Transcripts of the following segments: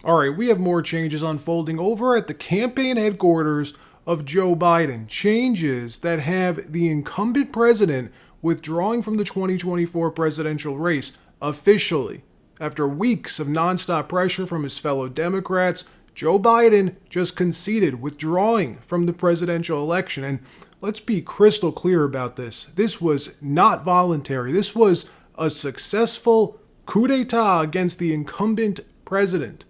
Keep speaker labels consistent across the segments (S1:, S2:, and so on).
S1: All right, we have more changes unfolding over at the campaign headquarters of Joe Biden. Changes that have the incumbent president withdrawing from the 2024 presidential race officially. After weeks of nonstop pressure from his fellow Democrats, Joe Biden just conceded withdrawing from the presidential election. And let's be crystal clear about this. This was not voluntary. This was a successful coup d'etat against the incumbent president.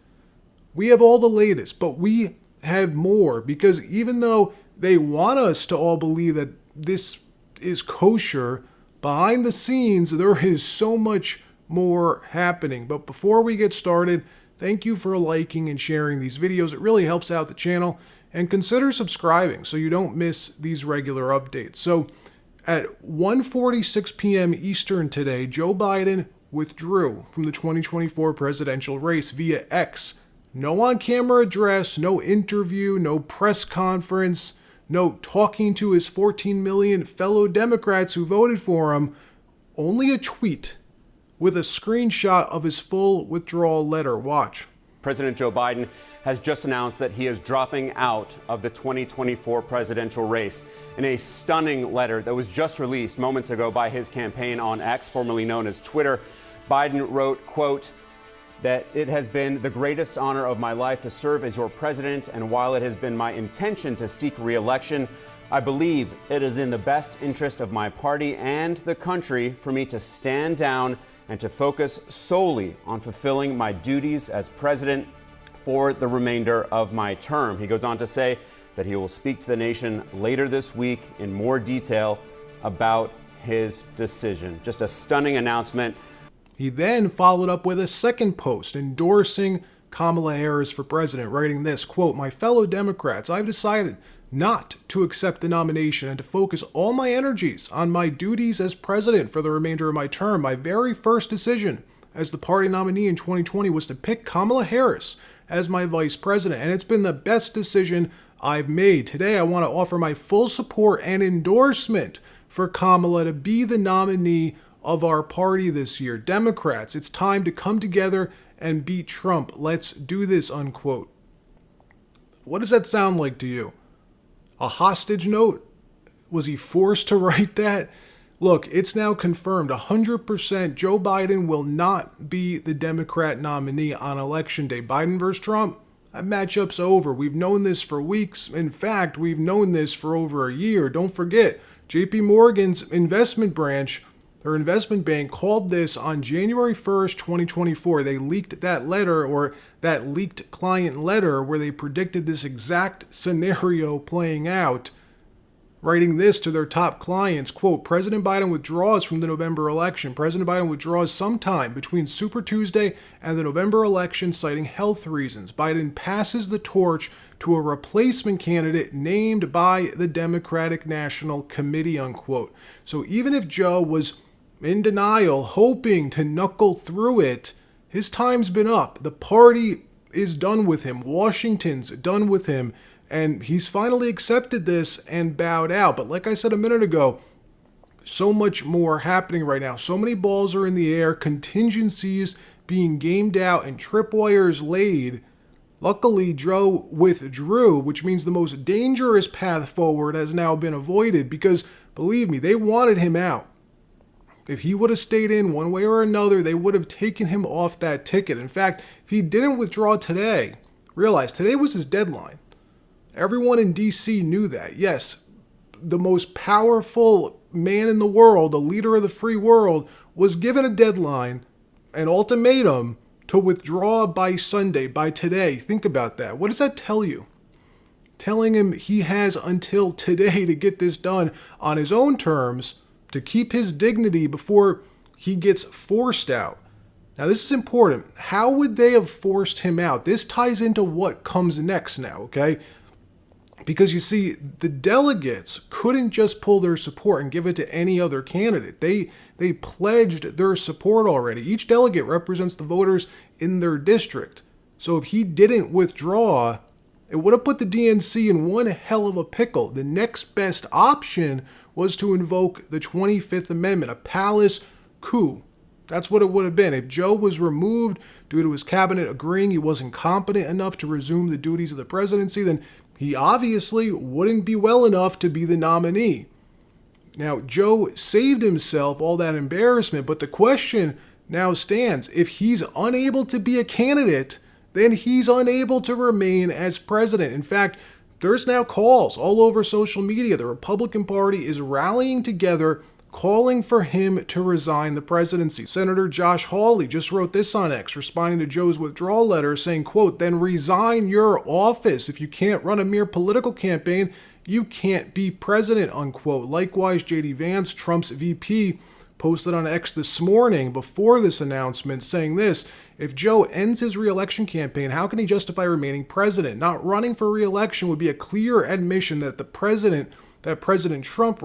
S1: We have all the latest, but we have more, because even though they want us to all believe that this is kosher, behind the scenes, there is so much more happening. But before we get started, thank you for liking and sharing these videos. It really helps out the channel. And consider subscribing so you don't miss these regular updates. So at 1:46 p.m. Eastern today, Joe Biden withdrew from the 2024 presidential race via X. No on-camera address, no interview, no press conference, no talking to his 14 million fellow Democrats who voted for him. Only a tweet with a screenshot of his full withdrawal letter. Watch.
S2: President Joe Biden has just announced that he is dropping out of the 2024 presidential race. In a stunning letter that was just released moments ago by his campaign on X, formerly known as Twitter, Biden wrote, quote, that it has been the greatest honor of my life to serve as your president, and while it has been my intention to seek re-election, I believe it is in the best interest of my party and the country for me to stand down and to focus solely on fulfilling my duties as president for the remainder of my term. He goes on to say that he will speak to the nation later this week in more detail about his decision. Just a stunning announcement.
S1: He then followed up with a second post endorsing Kamala Harris for president, writing this, quote, "My fellow Democrats, I've decided not to accept the nomination and to focus all my energies on my duties as president for the remainder of my term. My very first decision as the party nominee in 2020 was to pick Kamala Harris as my vice president, and it's been the best decision I've made. Today, I want to offer my full support and endorsement for Kamala to be the nominee of our party this year. Democrats, it's time to come together and beat Trump. Let's do this," unquote. What does that sound like to you? A hostage note? Was he forced to write that? Look, it's now confirmed 100% Joe Biden will not be the Democrat nominee on election day. Biden versus Trump, that matchup's over. We've known this for weeks. In fact, we've known this for over a year. Don't forget, JP Morgan's investment branch, their investment bank, called this on January 1st, 2024. They leaked that letter, or that leaked client letter, where they predicted this exact scenario playing out, writing this to their top clients, quote, "President Biden withdraws from the November election. President Biden withdraws sometime between Super Tuesday and the November election, citing health reasons. Biden passes the torch to a replacement candidate named by the Democratic National Committee," unquote. So even if Joe was in denial, hoping to knuckle through it, his time's been up. The party is done with him. Washington's done with him. And he's finally accepted this and bowed out. But like I said a minute ago, so much more happening right now. So many balls are in the air, contingencies being gamed out, and tripwires laid. Luckily, Joe withdrew, which means the most dangerous path forward has now been avoided, because believe me, they wanted him out. If he would have stayed in one way or another, they would have taken him off that ticket. In fact, if he didn't withdraw today, realize today was his deadline. Everyone in DC knew that. Yes, the most powerful man in the world, the leader of the free world, was given a deadline, an ultimatum to withdraw by Sunday, by today. Think about that. What does that tell you? Telling him he has until today to get this done on his own terms, to keep his dignity before he gets forced out. Now, this is important. How would they have forced him out? This ties into what comes next now, okay? Because you see, the delegates couldn't just pull their support and give it to any other candidate. They pledged their support already. Each delegate represents the voters in their district. So if he didn't withdraw, it would have put the DNC in one hell of a pickle. The next best option was to invoke the 25th Amendment, a palace coup. That's what it would have been. If Joe was removed due to his cabinet agreeing he wasn't competent enough to resume the duties of the presidency, then he obviously wouldn't be well enough to be the nominee. Now, Joe saved himself all that embarrassment, but the question now stands. If he's unable to be a candidate, then he's unable to remain as president. In fact, there's now calls all over social media. The Republican Party is rallying together, calling for him to resign the presidency. Senator Josh Hawley just wrote this on X, responding to Joe's withdrawal letter, saying, quote, "Then resign your office. If you can't run a mere political campaign, you can't be president," unquote. Likewise, JD Vance, Trump's VP, posted on X this morning before this announcement saying this: if Joe ends his re-election campaign, how can he justify remaining president? Not running for re-election would be a clear admission that President Trump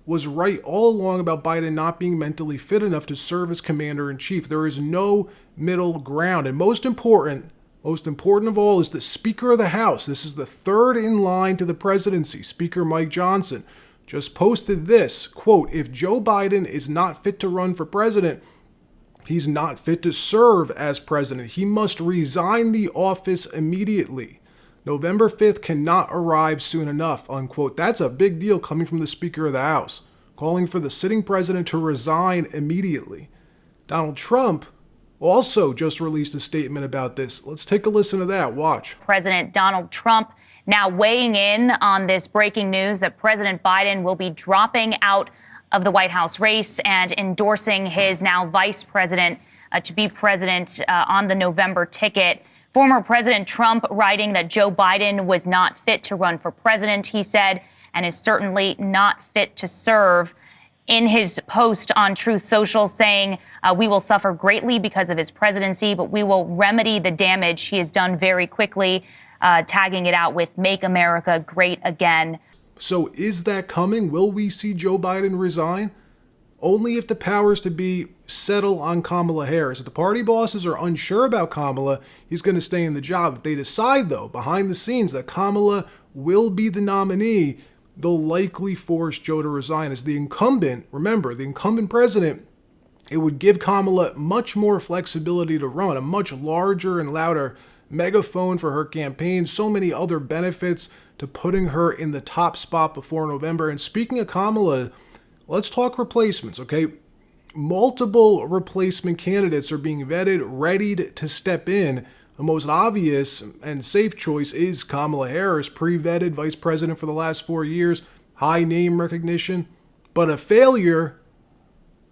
S1: was right all along about Biden not being mentally fit enough to serve as commander-in-chief. There is no middle ground. And most important of all is the Speaker of the House. This is the third in line to the presidency. Speaker Mike Johnson just posted this, quote, "If Joe Biden is not fit to run for president, he's not fit to serve as president. He must resign the office immediately. November 5th cannot arrive soon enough," unquote. That's a big deal coming from the Speaker of the House, calling for the sitting president to resign immediately. Donald Trump also just released a statement about this. Let's take a listen to that. Watch.
S3: President Donald Trump now weighing in on this breaking news that President Biden will be dropping out of the White House race and endorsing his now vice president to be president on the November ticket. Former President Trump writing that Joe Biden was not fit to run for president, he said, and is certainly not fit to serve. In his post on Truth Social saying, "We will suffer greatly because of his presidency, but we will remedy the damage he has done very quickly," tagging it out with "Make America Great Again."
S1: So is that coming? Will we see Joe Biden resign? Only if the powers to be settle on Kamala Harris. If the party bosses are unsure about Kamala, he's going to stay in the job. If they decide, though, behind the scenes that Kamala will be the nominee, they'll likely force Joe to resign. As the incumbent, remember, the incumbent president, it would give Kamala much more flexibility to run, a much larger and louder megaphone for her campaign, so many other benefits to putting her in the top spot before November. And speaking of Kamala, let's talk replacements, okay? Multiple replacement candidates are being vetted, readied to step in. The most obvious and safe choice is Kamala Harris, pre-vetted vice president for the last 4 years, high name recognition, but a failure,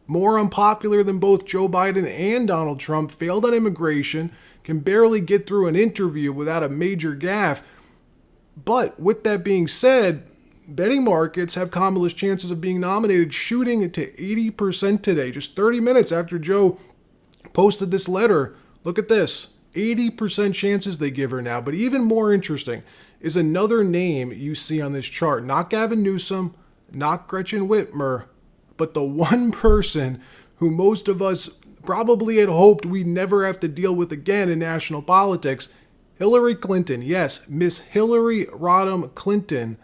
S1: more unpopular than both Joe Biden and Donald Trump, failed on immigration, can barely get through an interview without a major gaffe. But with that being said, betting markets have Kamala's chances of being nominated shooting to 80% today, just 30 minutes after Joe posted this letter. Look at this, 80% chances they give her now. But even more interesting is another name you see on this chart. Not Gavin Newsom, not Gretchen Whitmer, but the one person who most of us probably had hoped we'd never have to deal with again in national politics, Hillary Clinton. Yes, Miss Hillary Rodham Clinton.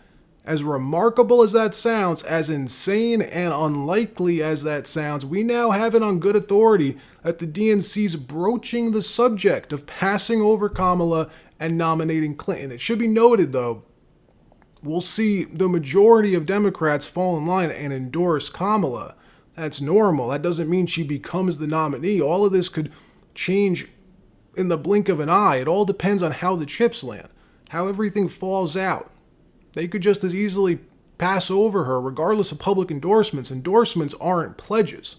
S1: As remarkable as that sounds, as insane and unlikely as that sounds, we now have it on good authority that the DNC's broaching the subject of passing over Kamala and nominating Clinton. It should be noted, though, we'll see the majority of Democrats fall in line and endorse Kamala. That's normal. That doesn't mean she becomes the nominee. All of this could change in the blink of an eye. It all depends on how the chips land, how everything falls out. They could just as easily pass over her regardless of public endorsements. Endorsements aren't pledges.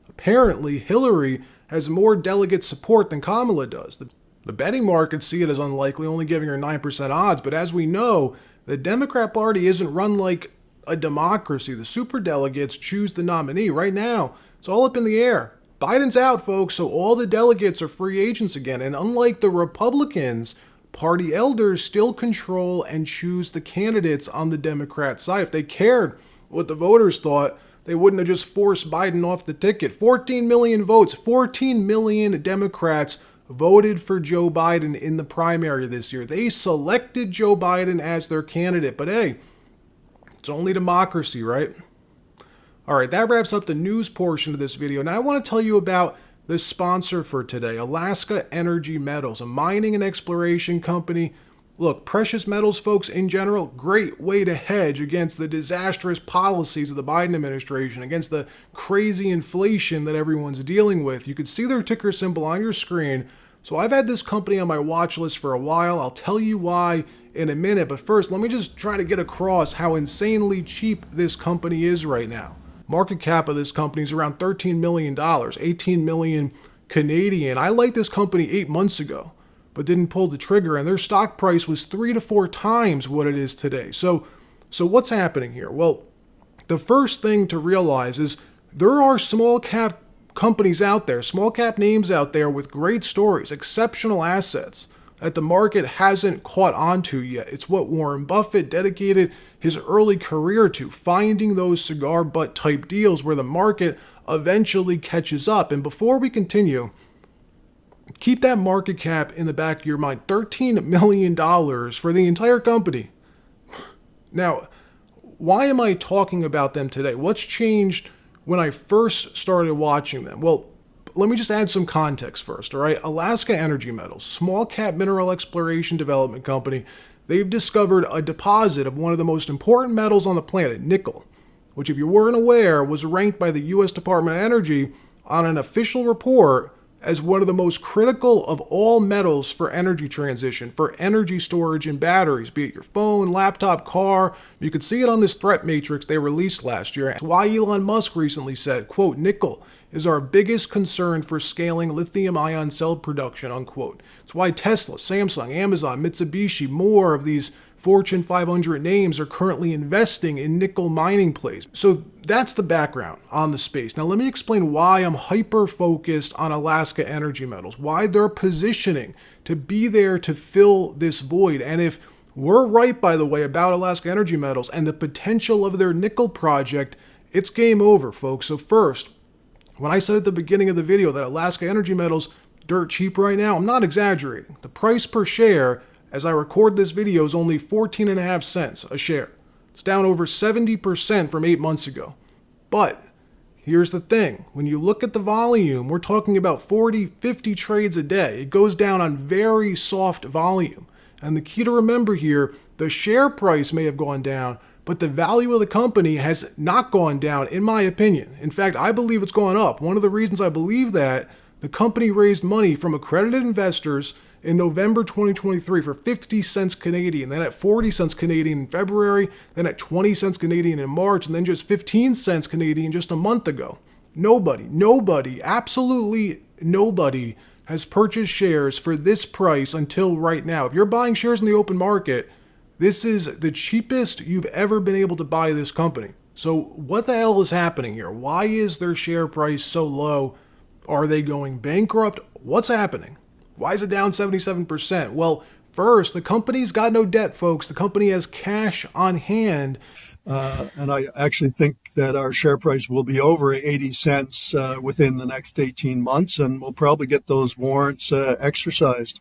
S1: Apparently, Hillary has more delegate support than Kamala does. The betting markets see it as unlikely, only giving her 9% odds. But as we know, the Democrat Party isn't run like a democracy. The superdelegates choose the nominee. Right now, it's all up in the air. Biden's out, folks, so all the delegates are free agents again. And unlike the Republicans, party elders still control and choose the candidates on the Democrat side. If they cared what the voters thought, they wouldn't have just forced Biden off the ticket. 14 million votes, 14 million Democrats voted for Joe Biden in the primary this year. They selected Joe Biden as their candidate. But hey, it's only democracy, right? All right, that wraps up the news portion of this video. Now I want to tell you about the sponsor for today, Alaska Energy Metals, a mining and exploration company. Look, precious metals, folks, in general, great way to hedge against the disastrous policies of the Biden administration, against the crazy inflation that everyone's dealing with. You can see their ticker symbol on your screen. So I've had this company on my watch list for a while. I'll tell you why in a minute. But first, let me just try to get across how insanely cheap this company is right now. Market cap of this company is around $13 million, 18 million Canadian. I liked this company 8 months ago, but didn't pull the trigger, and their stock price was 3 to 4 times what it is today. So what's happening here? Well, the first thing to realize is there are small cap companies out there, small cap names out there with great stories, exceptional assets that the market hasn't caught on to yet. It's what Warren Buffett dedicated his early career to, finding those cigar butt type deals where the market eventually catches up. And before we continue, keep that market cap in the back of your mind. $13 million for the entire company. Now, why am I talking about them today? What's changed when I first started watching them? Well, let me just add some context first, all right? Alaska Energy Metals, small cap mineral exploration development company. They've discovered a deposit of one of the most important metals on the planet, nickel, which, if you weren't aware, was ranked by the U.S. Department of Energy on an official report as one of the most critical of all metals for energy transition, for energy storage and batteries, be it your phone, laptop, car. You could see it on this threat matrix they released last year. That's why Elon Musk recently said, quote, nickel is our biggest concern for scaling lithium-ion cell production, unquote. It's why Tesla, Samsung, Amazon, Mitsubishi, more of these Fortune 500 names are currently investing in nickel mining plays. So that's the background on the space. Now let me explain why I'm hyper-focused on Alaska Energy Metals, why they're positioning to be there to fill this void. And if we're right, by the way, about Alaska Energy Metals and the potential of their nickel project, it's game over, folks. So first, when I said at the beginning of the video that Alaska Energy Metals dirt cheap right now, I'm not exaggerating. The price per share as I record this video is only 14.5 cents a share. It's down over 70% from 8 months ago. But here's the thing. When you look at the volume, we're talking about 40, 50 trades a day. It goes down on very soft volume. And the key to remember here, the share price may have gone down, but the value of the company has not gone down, in my opinion. In fact, I believe it's gone up. One of the reasons I believe that, the company raised money from accredited investors in November 2023 for 50 cents Canadian, then at 40 cents Canadian in February, then at 20 cents Canadian in March, and then just 15 cents Canadian just a month ago. Nobody, absolutely nobody has purchased shares for this price until right now. If you're buying shares in the open market, this is the cheapest you've ever been able to buy this company. So what the hell is happening here? Why is their share price so low? Are they going bankrupt? What's happening? Why is it down 77%? Well, first, the company's got no debt, folks. The company has cash on hand.
S4: And I actually think that our share price will be over 80 cents within the next 18 months, and we'll probably get those warrants exercised.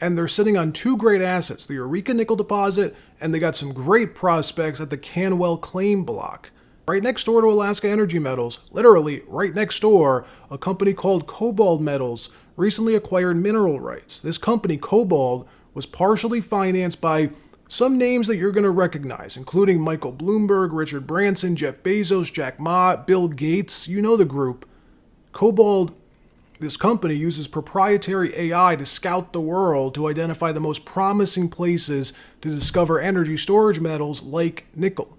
S1: And they're sitting on two great assets, the Eureka nickel deposit, and they got some great prospects at the Canwell claim block. Right next door to Alaska Energy Metals, literally right next door, a company called Cobalt Metals recently acquired mineral rights. This company, Cobalt, was partially financed by some names that you're going to recognize, including Michael Bloomberg, Richard Branson, Jeff Bezos, Jack Ma, Bill Gates. You know the group. Cobalt, this company, uses proprietary AI to scout the world to identify the most promising places to discover energy storage metals like nickel.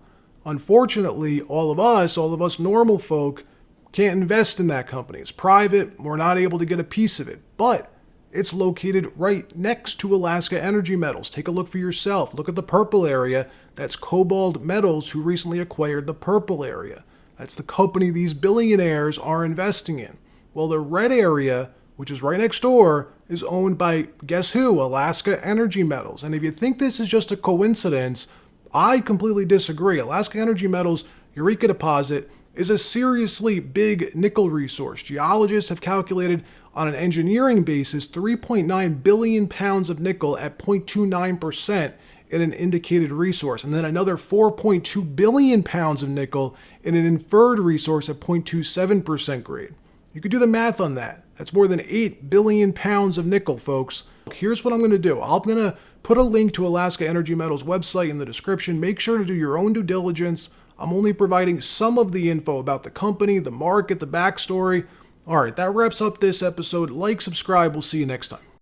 S1: Unfortunately, all of us normal folk can't invest in that company. It's private. We're not able to get a piece of it. But it's located right next to Alaska Energy Metals. Take a look for yourself. Look at the purple area. That's Cobalt Metals, who recently acquired the purple area. That's the company these billionaires are investing in. Well, the red area, which is right next door, is owned by, guess who? Alaska Energy Metals. And if you think this is just a coincidence, I completely disagree. Alaska Energy Metals Eureka deposit is a seriously big nickel resource. Geologists have calculated on an engineering basis 3.9 billion pounds of nickel at 0.29% in an indicated resource, and then another 4.2 billion pounds of nickel in an inferred resource at 0.27% grade. You could do the math on that. That's more than 8 billion pounds of nickel, folks. Here's what I'm going to do. I'm going to put a link to Alaska Energy Metals website in the description. Make sure to do your own due diligence. I'm only providing some of the info about the company, the market, the backstory. All right, that wraps up this episode. Like, subscribe. We'll see you next time.